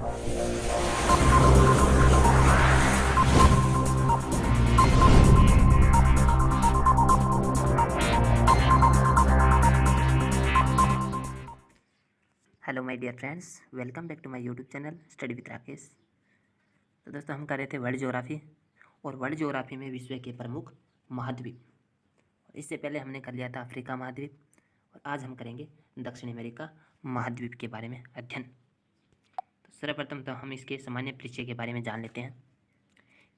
Hello my dear friends, welcome back to my YouTube channel study with Rakesh. तो दोस्तों, हम कर रहे थे वर्ल्ड ज्योग्राफी, और वर्ल्ड ज्योग्राफी में विश्व के प्रमुख महाद्वीप। और इससे पहले हमने कर लिया था अफ्रीका महाद्वीप, और आज हम करेंगे दक्षिण अमेरिका महाद्वीप के बारे में अध्ययन। तो सर्वप्रथम तो हम इसके सामान्य परिचय के बारे में जान लेते हैं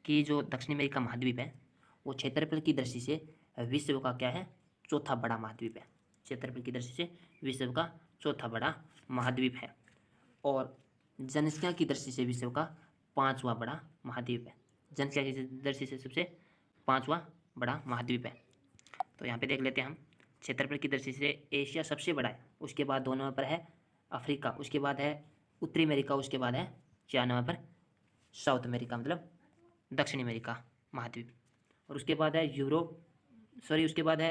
कि जो दक्षिण अमेरिका महाद्वीप है वो क्षेत्रफल की दृष्टि से विश्व का क्या है, चौथा बड़ा महाद्वीप है। क्षेत्रफल की दृष्टि से विश्व का चौथा बड़ा महाद्वीप है, और जनसंख्या की दृष्टि से विश्व का पांचवा बड़ा महाद्वीप है। जनसंख्या की दृष्टि से सबसे पांचवा बड़ा महाद्वीप है। तो यहाँ पे देख लेते हैं हम। क्षेत्रफल की दृष्टि से एशिया सबसे बड़ा है, उसके बाद 2 नंबर पर है अफ्रीका, उसके बाद है उत्तरी अमेरिका, उसके बाद है 4 नंबर पर साउथ अमेरिका, मतलब दक्षिण अमेरिका महाद्वीप, और उसके बाद है उसके बाद है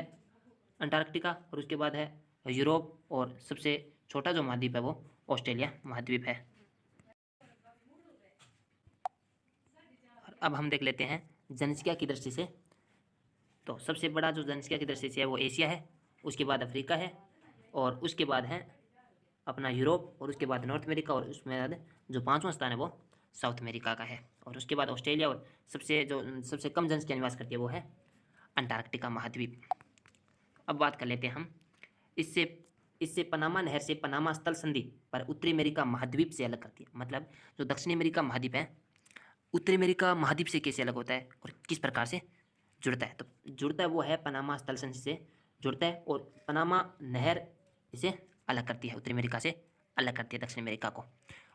अंटार्कटिका, और उसके बाद है यूरोप, और सबसे छोटा जो महाद्वीप है वो ऑस्ट्रेलिया महाद्वीप है। और अब हम देख लेते हैं जनसंख्या की दृष्टि से। तो सबसे बड़ा जो जनसंख्या की दृष्टि से है वो एशिया है, उसके बाद अफ्रीका है, और उसके बाद है अपना यूरोप, और उसके बाद नॉर्थ अमेरिका, और उसमें बाद जो 5वां स्थान है वो साउथ अमेरिका का है, और उसके बाद ऑस्ट्रेलिया, और सबसे कम जनसंख्या निवास करती है वो है अंटार्कटिका महाद्वीप। अब बात कर लेते हैं हम इससे पनामा नहर से पनामा स्थल संधि पर उत्तरी अमेरिका महाद्वीप से अलग करती है। मतलब जो दक्षिणी अमेरिका महाद्वीप है उत्तरी अमेरिका महाद्वीप से कैसे अलग होता है और किस प्रकार से जुड़ता है। तो जुड़ता है वो है पनामा स्थल संधि से जुड़ता है, और पनामा नहर इसे अलग करती है, उत्तरी अमेरिका से अलग करती है दक्षिण अमेरिका को।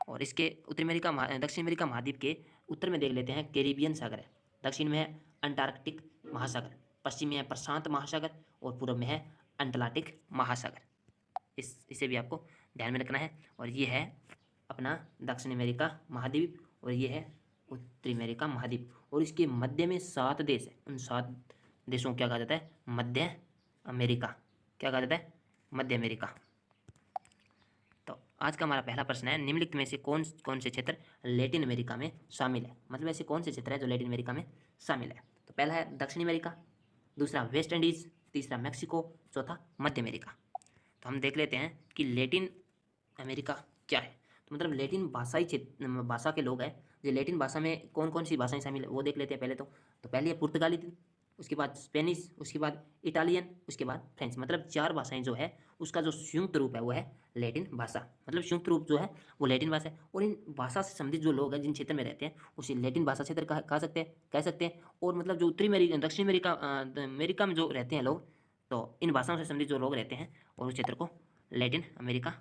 और इसके दक्षिण अमेरिका महाद्वीप के उत्तर में देख लेते हैं कैरिबियन सागर है, दक्षिण में है अंटार्कटिक महासागर, पश्चिम में है प्रशांत महासागर, और पूर्व में है अटलांटिक महासागर। इसे भी आपको ध्यान में रखना है। और ये है अपना दक्षिण अमेरिका महाद्वीप, और ये है उत्तरी अमेरिका महाद्वीप, और इसके मध्य में 7 देश है। उन 7 देशों को क्या कहा जाता है, मध्य अमेरिका। क्या कहा जाता है, मध्य अमेरिका। तो आज का हमारा पहला प्रश्न है, निम्नलिखित में से कौन कौन से क्षेत्र लैटिन अमेरिका में शामिल है। मतलब ऐसे कौन से क्षेत्र है जो लैटिन अमेरिका में शामिल है। तो पहला है दक्षिण अमेरिका, दूसरा वेस्ट इंडीज, तीसरा मैक्सिको, चौथा मध्य अमेरिका। तो हम देख लेते हैं कि लैटिन अमेरिका क्या है। तो मतलब लैटिन भाषा के लोग हैं। जो लैटिन भाषा में कौन कौन सी भाषाएं शामिल है वो देख लेते हैं पहले। तो पहले है पुर्तगाली, उसके बाद स्पेनिश, उसके बाद इटालियन, उसके बाद फ्रेंच। मतलब 4 भाषाएं जो है उसका जो संयुक्त रूप है वो है लैटिन भाषा। मतलब संयुक्त रूप जो है वो लैटिन भाषा है। और इन भाषा से संबंधित जो लोग हैं जिन क्षेत्र में रहते हैं उसे लैटिन भाषा क्षेत्र कह सकते हैं। और मतलब जो उत्तरी अमेरिका दक्षिण अमेरिका में जो रहते हैं लोग, तो इन भाषाओं से संबंधित जो लोग रहते हैं और उस क्षेत्र को लैटिन अमेरिका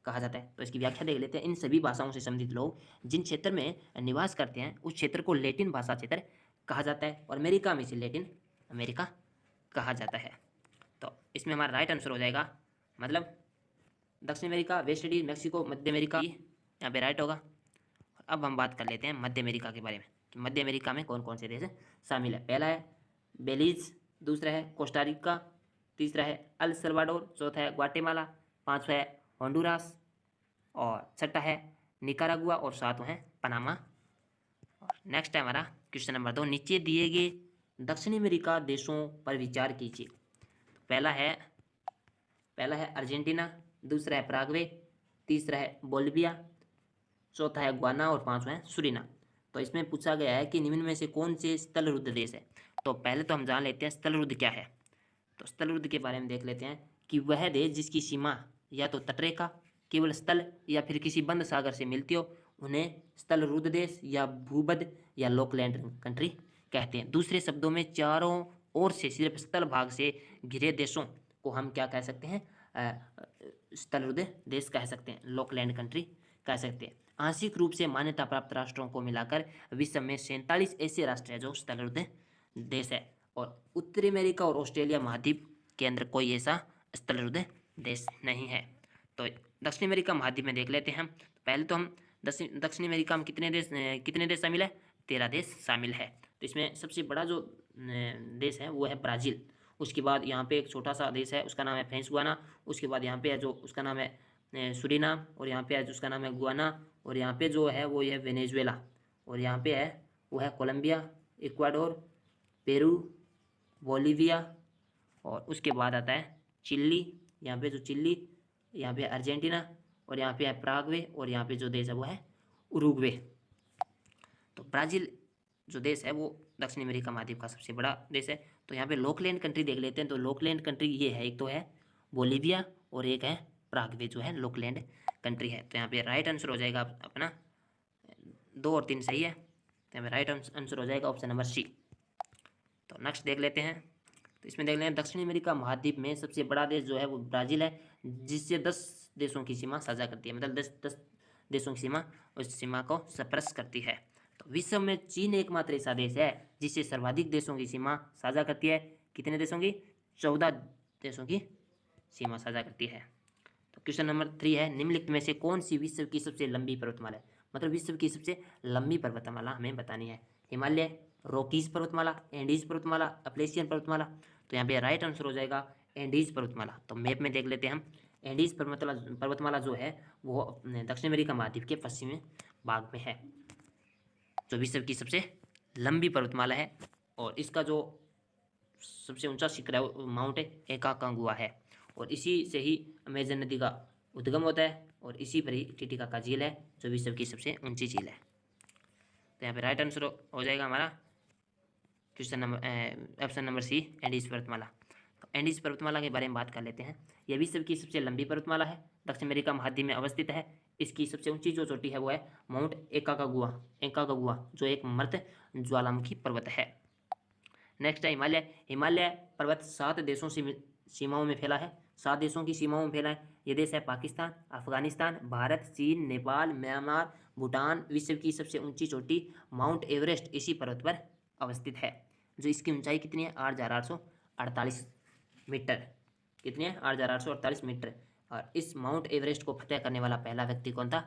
कहा जाता है। तो इसकी व्याख्या देख लेते हैं। इन सभी भाषाओं से संबंधित लोग जिन क्षेत्र में निवास करते हैं उस क्षेत्र को लैटिन भाषा क्षेत्र कहा जाता है, और अमेरिका में इसे लैटिन अमेरिका कहा जाता है। तो इसमें हमारा राइट आंसर हो जाएगा, मतलब दक्षिण अमेरिका, वेस्ट इंडीज, मैक्सिको, मध्य अमेरिका, यहाँ पे राइट होगा। अब हम बात कर लेते हैं मध्य अमेरिका के बारे में कि मध्य अमेरिका में कौन कौन से देश शामिल है। पहला है बेलीज, दूसरा है कोस्टारिका, तीसरा है अल सल्वाडोर, चौथा है ग्वाटेमाला, पांचवा है होंडुरास, और छठा है निकारागुआ, और सातवां है पनामा। नेक्स्ट है हमारा क्वेश्चन नंबर 2, नीचे दिए गए दक्षिण अमेरिका देशों पर विचार कीजिए। पहला है अर्जेंटीना, दूसरा है पराग्वे, तीसरा है बोलिविया, चौथा है गुयाना, और पांचवा है सुरीनाम। तो इसमें पूछा गया है कि निम्न में से कौन से स्थलरुद्ध देश है। तो पहले तो हम जान लेते हैं स्थलरुद्ध क्या है। तो स्थलरुद्ध के बारे में देख लेते हैं कि वह देश जिसकी सीमा या तो तटरेखा, केवल स्थल, या फिर किसी बंद सागर से मिलती हो, उन्हें स्थलरुद्ध देश या भूबद्ध या लोकलैंड कंट्री कहते हैं। दूसरे शब्दों में चारों ओर से सिर्फ स्थल भाग से घिरे देशों को हम क्या कह सकते हैं, स्थलरुद्ध देश कह सकते हैं, लोकलैंड कंट्री कह सकते हैं। आंशिक रूप से मान्यता प्राप्त राष्ट्रों को मिलाकर विश्व में 47 ऐसे राष्ट्र हैं जो स्थलरुद्ध देश है, और उत्तरी अमेरिका और ऑस्ट्रेलिया महाद्वीप के अंदर कोई ऐसा स्थलरुद्ध देश नहीं है। तो दक्षिण अमेरिका महाद्वीप में देख लेते हैं हम। पहले तो हम दक्षिण अमेरिका में कितने देश शामिल है, 13 देश शामिल है। तो इसमें सबसे बड़ा जो देश है वो है ब्राज़ील। उसके बाद यहाँ पे एक छोटा सा देश है, उसका नाम है फ्रेंच गुयाना। उसके बाद यहाँ पे है जो उसका नाम है सुरीनाम, और यहाँ पे है जो उसका नाम है गुयाना, और यहाँ पे जो है वो है वेनेजुएला, और यहाँ पे है वो है कोलंबिया, इक्वाडोर, पेरू, बोलीविया, और उसके बाद आता है चिल्ली, यहाँ पे जो चिल्ली, यहाँ पे अर्जेंटीना, और यहाँ पे है प्रागवे, और यहाँ पे जो देश है वो है उरुग्वे। तो ब्राज़ील जो देश है वो दक्षिण अमेरिका महाद्वीप का सबसे बड़ा देश है। तो यहाँ पे लोकलैंड कंट्री देख लेते हैं। तो लोकलैंड कंट्री ये है, एक तो है बोलीविया और एक है प्रागवे जो है लोकलैंड कंट्री है। तो यहाँ पे राइट आंसर हो जाएगा अपना 2 और 3 सही है, तो यहाँ पे राइट आंसर हो जाएगा ऑप्शन नंबर सी। तो नेक्स्ट देख लेते हैं। तो इसमें देख लेते हैं दक्षिण अमेरिका महाद्वीप में सबसे बड़ा देश जो है वो ब्राज़ील है, जिससे 10 देशों की सीमा साझा करती है, मतलब 10 देशों की सीमा उस सीमा को स्पर्श करती है। तो विश्व में चीन एकमात्र ऐसा देश है जिससे सर्वाधिक देशों की सीमा साझा करती है। कितने देशों की? 14 देशों की सीमा साझा करती है। तो क्वेश्चन नंबर 3 है, निम्नलिखित में से कौन सी विश्व की सबसे लंबी पर्वतमाला है? मतलब विश्व की सबसे लंबी पर्वतमाला हमें बतानी है। हिमालय, रॉकीज पर्वतमाला, एंडीज पर्वतमाला, अपलेशियन पर्वतमाला। तो यहाँ पे राइट आंसर हो जाएगा एंडीज पर्वतमाला। तो मैप में देख लेते हैं हम। एंडीज पर्वतमाला जो है वो दक्षिण अमेरिका महाद्वीप के पश्चिमी भाग में है, जो विश्व की सबसे लंबी पर्वतमाला है। और इसका जो सबसे ऊंचा शिखर है वो माउंट एकाकांगुआ है, और इसी से ही अमेजन नदी का उद्गम होता है, और इसी पर ही टिटिकाका झील है जो विश्व की सबसे ऊंची झील है। तो यहाँ पे राइट आंसर हो जाएगा हमारा question number option number C, Andes पर्वतमाला। तो एंडीज पर्वतमाला के बारे में बात कर लेते हैं। यह विश्व की सबसे लंबी पर्वतमाला है, दक्षिण अमेरिका महाद्वीप में अवस्थित है। इसकी सबसे ऊंची जो चोटी है वो है माउंट एकाकागुआ जो एक मृत ज्वालामुखी पर्वत है। नेक्स्ट है हिमालय। हिमालय पर्वत 7 देशों से सीमाओं में फैला है, 7 देशों की सीमाओं में फैला है। ये देश है पाकिस्तान, अफगानिस्तान, भारत, चीन, नेपाल, म्यांमार, भूटान। विश्व की सबसे ऊंची चोटी माउंट एवरेस्ट इसी पर्वत पर अवस्थित है, जो इसकी ऊंचाई कितनी है? 8,848 मीटर। कितनी है? 8,848 मीटर। और इस माउंट एवरेस्ट को फतेह करने वाला पहला व्यक्ति कौन था?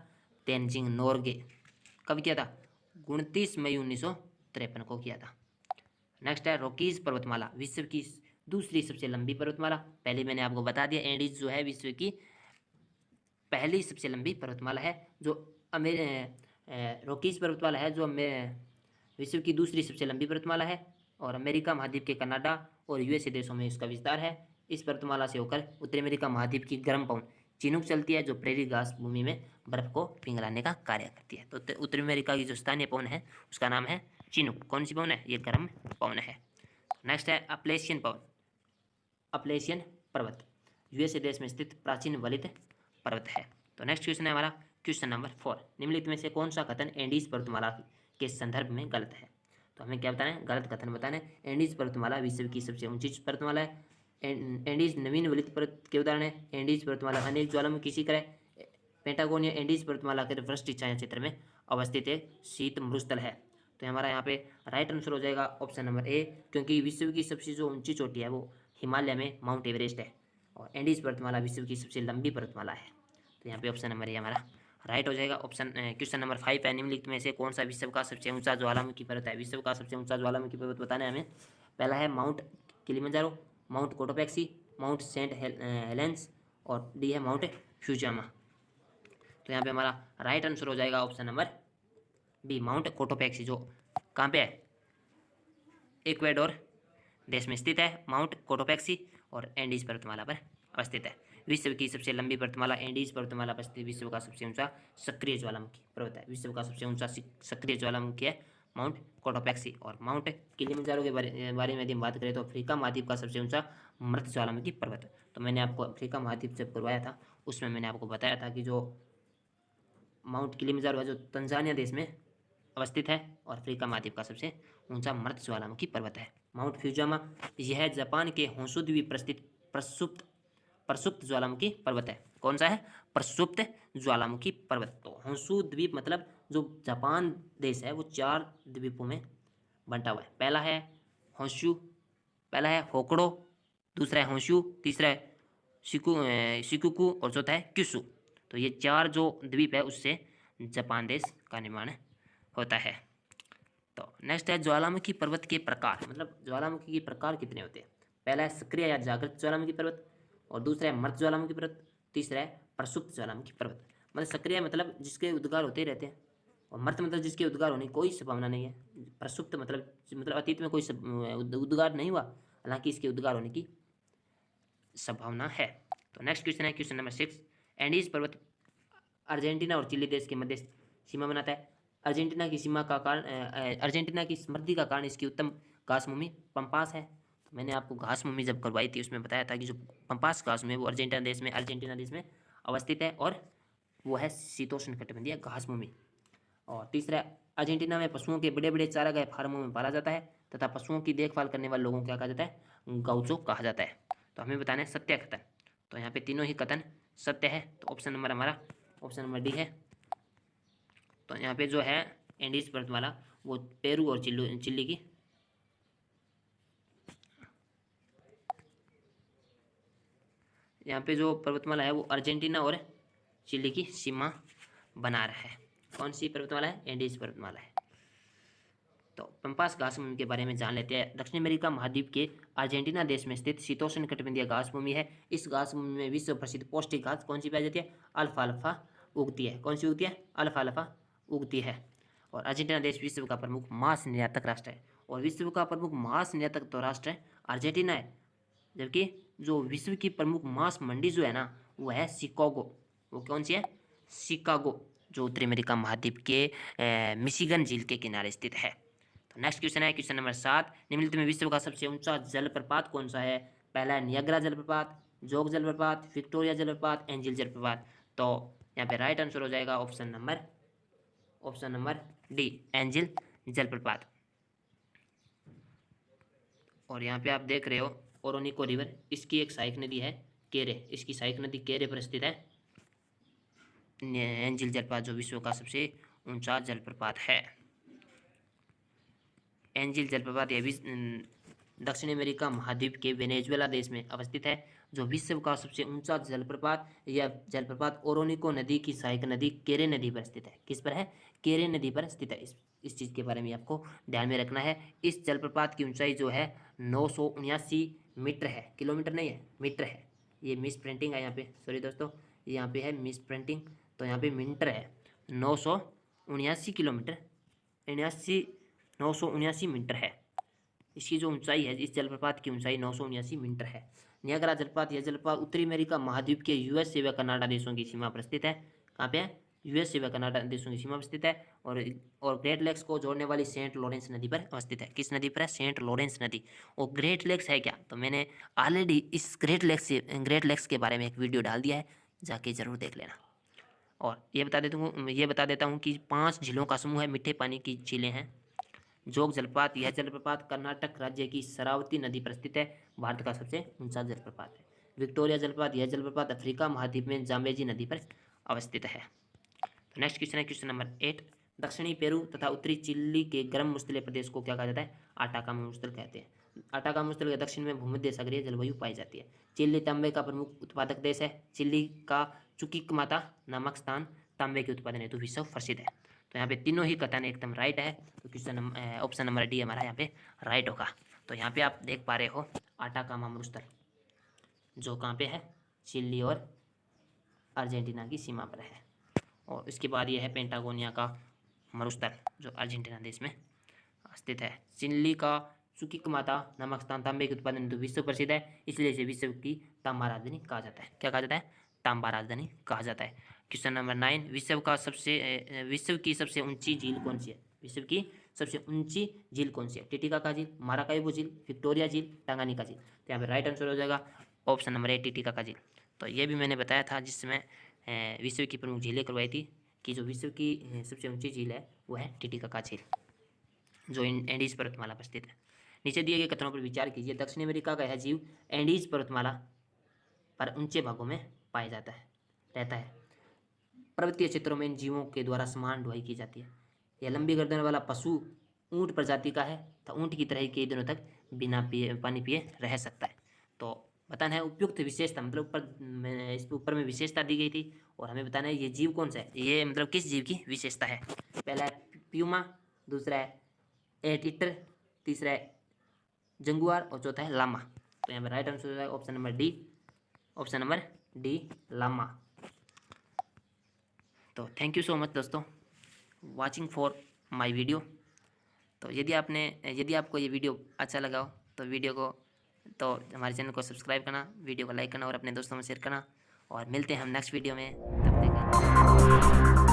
तेनजिंग नोर्गे। कब किया था? 29 मई 1953 को किया था। नेक्स्ट है रॉकीज पर्वतमाला, विश्व की दूसरी सबसे लंबी पर्वतमाला। पहले मैंने आपको बता दिया, एंडीज जो है विश्व की पहली सबसे लंबी पर्वतमाला है। जो रॉकीज पर्वतमाला है जो विश्व की दूसरी सबसे लंबी पर्वतमाला है, और अमेरिका महाद्वीप के कनाडा और यूएसए देशों में इसका विस्तार है। इस पर्वतमाला से होकर उत्तरी अमेरिका महाद्वीप की गर्म पवन चिनूक चलती है, जो प्रेरी घास भूमि में बर्फ को पिघलाने का कार्य करती है। तो उत्तरी अमेरिका की जो स्थानीय पवन है उसका नाम है चिनूक। कौन सी पवन है? ये गर्म पवन है। नेक्स्ट है अपलेशियन पवन, अपलेशियन पर्वत यूएसए देश में स्थित प्राचीन वलित पर्वत है। तो नेक्स्ट क्वेश्चन है हमारा क्वेश्चन नंबर 4, निम्नलिखित में से कौन सा कथन एंडीज पर्वतमाला के संदर्भ में गलत है? तो हमें क्या बताना है? गलत कथन बताना है। एंडीज पर्वतमाला विश्व की सबसे ऊंची पर्वतमाला है। एंडीज नवीन वलित पर्वत के उदाहरण है। एंडीज पर्वतमाला अनेक ज्वालामुखी शिखर है। पेंटागोनिया एंडीज पर्वतमाला के वृष्टि छाया क्षेत्र में अवस्थित एक शीत मरुस्थल है। तो हमारा यहाँ पे राइट आंसर हो जाएगा ऑप्शन नंबर ए, क्योंकि विश्व की सबसे जो ऊंची चोटी है वो हिमालय में माउंट एवरेस्ट है, और एंडीज पर्वतमाला विश्व की सबसे लंबी पर्वतमाला है। तो यहाँ पे ऑप्शन नंबर ए हमारा राइट हो जाएगा। क्वेश्चन नंबर 5 है, निम्नलिखित में से कौन सा विश्व का सबसे ऊंचा ज्वालामुखी पर्वत है? विश्व का सबसे ऊंचा ज्वालामुखी पर्वत बताना है हमें। पहला है Mount Kilimanjaro, Mount Cotopaxi, Mount Saint Helens, और डी है माउंट फ्यूजियामा। तो यहाँ पे हमारा राइट आंसर हो जाएगा option number B, Mount Cotopaxi, जो कहाँ पे है? इक्वेडोर देश में स्थित है माउंट कोटोपैक्सी, और एंडीज पर्वतमाला पर अवस्थित है। विश्व की सबसे लंबी पर्वतमाला एंडीज पर्वतमाला पर स्थित विश्व का सबसे ऊंचा सक्रिय ज्वालामुखी पर्वत है। विश्व का सबसे ऊंचा सक्रिय ज्वालामुखी है माउंट कोटोपैक्सी। और माउंट किलिमंजारो के बारे में यदि हम बात करें तो अफ्रीका महाद्वीप का सबसे ऊंचा मृत ज्वालामुखी पर्वत। तो मैंने आपको अफ्रीका महाद्वीप जब करवाया था उसमें मैंने आपको बताया था कि जो माउंट किलिमंजारो है जो तंजानिया देश में अवस्थित है, और अफ्रीका महाद्वीप का सबसे ऊंचा मृत ज्वालामुखी पर्वत है माउंट फ्यूजियामा। यह जापान के होंशु द्वीप पर स्थित प्रसुप्त ज्वालामुखी पर्वत है। कौन सा है? प्रसुप्त ज्वालामुखी पर्वत। तो होंशु द्वीप मतलब जो जापान देश है वो 4 द्वीपों में बंटा हुआ है। पहला है होकड़ो, दूसरा है होंशु, तीसरा है शिकुकु, और चौथा है क्यूशु। तो ये 4 जो द्वीप है उससे जापान देश का निर्माण होता है। तो नेक्स्ट है ज्वालामुखी पर्वत के प्रकार, मतलब ज्वालामुखी के प्रकार कितने होते हैं? पहला है सक्रिय या जागृत ज्वालामुखी पर्वत, और दूसरा है मृत ज्वालामुखी पर्वत, तीसरा है प्रसुप्त ज्वालामुखी पर्वत। मतलब सक्रिय मतलब जिसके उद्गार होते ही रहते हैं, और मर्त मतलब जिसके उद्गार होने की कोई संभावना नहीं है। प्रसुप्त मतलब अतीत में कोई उद्गार नहीं हुआ, हालांकि इसके उद्गार होने की संभावना है। तो नेक्स्ट क्वेश्चन है क्वेश्चन नंबर 6। एंडीज पर्वत अर्जेंटीना और चिली देश के मध्य सीमा बनाता है। अर्जेंटीना की सीमा का कारण अर्जेंटीना की समृद्धि का कारण इसकी उत्तम घास भूमि पंपास है। तो मैंने आपको घास भूमि जब करवाई थी उसमें बताया था कि जो पंपास घास भूमि वो अर्जेंटीना देश में अवस्थित है, और वो है शीतोष्ण कटिबंधीय घास भूमि। और तीसरा, अर्जेंटीना में पशुओं के बड़े बड़े चारागाह फार्मों में पाला जाता है तथा पशुओं की देखभाल करने वाले लोगों को क्या कहा जाता है, गौचो कहा जाता है। तो हमें बताना है सत्य कथन। तो यहाँ पे तीनों ही कथन सत्य है, तो ऑप्शन नंबर हमारा ऑप्शन नंबर डी है। तो यहाँ पे जो है एंडीज पर्वतमाला वो पेरू और चिल्ली की यहाँ पे जो पर्वतमाला है वो अर्जेंटीना और चिली की सीमा बना रहा है। कौन सी पर्वतमाला है, एंडीज पर्वतमाला है। तो पंपास घास भूमि के बारे में जान लेते हैं। दक्षिण अमेरिका महाद्वीप के अर्जेंटीना देश में स्थित शीतोष्ण कटिबंधीय घास भूमि है। इस घास भूमि में विश्व प्रसिद्ध पौष्टिक घास कौन सी पाई जाती है, अल्फाल्फा उगती है। कौन सी उगती है, अल्फाल्फा उगती है। और अर्जेंटीना देश विश्व का प्रमुख मांस निर्यातक राष्ट्र है, और विश्व का प्रमुख मांस निर्यातक तो राष्ट्र है अर्जेंटीना है, जबकि जो विश्व की प्रमुख मांस मंडी जो है ना वो है शिकागो। वो कौन सी है, शिकागो, जो उत्तरी अमेरिका महाद्वीप के मिशिगन झील के किनारे स्थित है। तो नेक्स्ट क्वेश्चन है क्वेश्चन नंबर 7। निम्नलिखित में विश्व का सबसे ऊंचा जलप्रपात कौन सा है। पहला है नियाग्रा जलप्रपात, जोग जलप्रपात, विक्टोरिया जलप्रपात, एंजिल जलप्रपात। तो यहाँ पे राइट आंसर हो जाएगा ऑप्शन नंबर डी, एंजिल जलप्रपात। और यहाँ पे आप देख रहे हो ओरोनिको रिवर, इसकी एक सहायक नदी है केरे, इसकी सहायक नदी केरे पर स्थित है एंजिल जलप्रपात, जो विश्व का सबसे ऊंचा जलप्रपात है। एंजिल जलप्रपात यह भी दक्षिण अमेरिका महाद्वीप के वेनेजुएला देश में अवस्थित है। जो विश्व का सबसे ऊंचा जलप्रपात, यह जलप्रपात ओरोनिको नदी की सहायक नदी केरे नदी पर स्थित है। किस पर है, केरे नदी पर स्थित है। इस चीज़ के बारे में आपको ध्यान में रखना है। इस जलप्रपात की ऊंचाई जो है 979 मीटर है, किलोमीटर नहीं है, मीटर है। ये मिस प्रिंटिंग है यहाँ पे, सॉरी दोस्तों, यहाँ पे है मिस प्रिंटिंग, तो यहाँ पे मीटर है। 979 किलोमीटर, 979 मीटर है इसकी जो ऊंचाई है। इस जलप्रपात की ऊंचाई 979 मीटर है। नियाग्रा जलप्रपात, यह जलप्रपात उत्तरी अमेरिका महाद्वीप के यूएस व कनाडा देशों की सीमा पर स्थित है। कहाँ पे है, यूएस व कनाडा देशों की सीमा पर स्थित है। और ग्रेट लेक्स को जोड़ने वाली सेंट लॉरेंस नदी पर अवस्थित है। किस नदी पर है, सेंट लॉरेंस नदी। और ग्रेट लेक्स है क्या, तो मैंने ऑलरेडी इस ग्रेट लेक्स के बारे में एक वीडियो डाल दिया है, जाके जरूर देख लेना। और ये बता देता हूँ कि 5 झीलों का समूह है, मीठे पानी की झीलें हैं। जोग जलप्रपात, यह जलप्रपात कर्नाटक राज्य की शरावती नदी पर स्थित है, भारत का सबसे ऊंचा जलप्रपात है। विक्टोरिया जलप्रपात, यह जलप्रपात अफ्रीका महाद्वीप में जाम्बेजी नदी पर अवस्थित है। तो नेक्स्ट क्वेश्चन है क्वेश्चन नंबर 8। दक्षिणी पेरू तथा उत्तरी चिली के गर्म मुश्तिले प्रदेश को क्या कहा जाता है, आटाकामा मुश्तिल कहते हैं। आटाकामा मुश्तिल के दक्षिण में भूमध्य सागरीय जलवायु पाई जाती है। चिली तांबे का प्रमुख उत्पादक देश है। चिली का चुकिकमाता नामक स्थान तांबे के उत्पादन हेतु विश्व प्रसिद्ध है। तो यहाँ पे तीनों ही कथन एकदम राइट है, तो क्वेश्चन ऑप्शन नंबर डी हमारा यहाँ पे राइट होगा। तो यहाँ पे आप देख पा रहे हो आटाकामा मरुस्थल, जो कहाँ पे है, चिली और अर्जेंटीना की सीमा पर है। और इसके बाद ये है पेंटागोनिया का मरुस्थल, जो अर्जेंटीना देश में स्थित है। चिली का चुकिकमाता नामक स्थान तांबे के उत्पादन हेतु विश्व प्रसिद्ध है, इसलिए इसे विश्व की तांबा राजधानी कहा जाता है। क्या कहा जाता है, तांबा राजधानी कहा जाता है। Question number 9। विश्व की सबसे ऊंची झील कौन सी है। विश्व की सबसे ऊंची झील कौन सी है, टिटिकाका झील, माराकाइबो झील, विक्टोरिया झील, टांगानिका झील। तो यहाँ पे राइट आंसर हो जाएगा ऑप्शन नंबर ए, टिटिकाका झील। तो ये भी मैंने बताया था जिसमें विश्व की प्रमुख झीलें करवाई थी, कि जो विश्व की सबसे ऊंची झील है वो है टिटिकाका झील, जो एंडीज पर्वतमाला पर स्थित है। नीचे दिए गए कथनों पर विचार कीजिए। दक्षिण अमेरिका का यह जीव एंडीज पर्वतमाला पर ऊंचे भागों में पाया रहता है। पर्वतीय क्षेत्रों में इन जीवों के द्वारा समान ढुआई की जाती है। यह लंबी गर्दन वाला पशु ऊंट प्रजाति का है, तो ऊंट की तरह ही कई दिनों तक बिना पानी पिए रह सकता है। तो बताना है उपयुक्त विशेषता, मतलब इस ऊपर में विशेषता दी गई थी, और हमें बताना है ये जीव कौन सा है, ये मतलब किस जीव की विशेषता है। पहला है प्यूमा, दूसरा है एट ईटर, तीसरा है जंगुआर, और चौथा है लामा। तो यहाँ पर राइट आंसर हो जाएगा ऑप्शन नंबर डी, लामा। तो थैंक यू सो मच दोस्तों वाचिंग फॉर माय वीडियो। तो यदि आपको ये वीडियो अच्छा लगा हो तो हमारे चैनल को सब्सक्राइब करना, वीडियो को लाइक करना और अपने दोस्तों में शेयर करना। और मिलते हैं हम नेक्स्ट वीडियो में, तब तक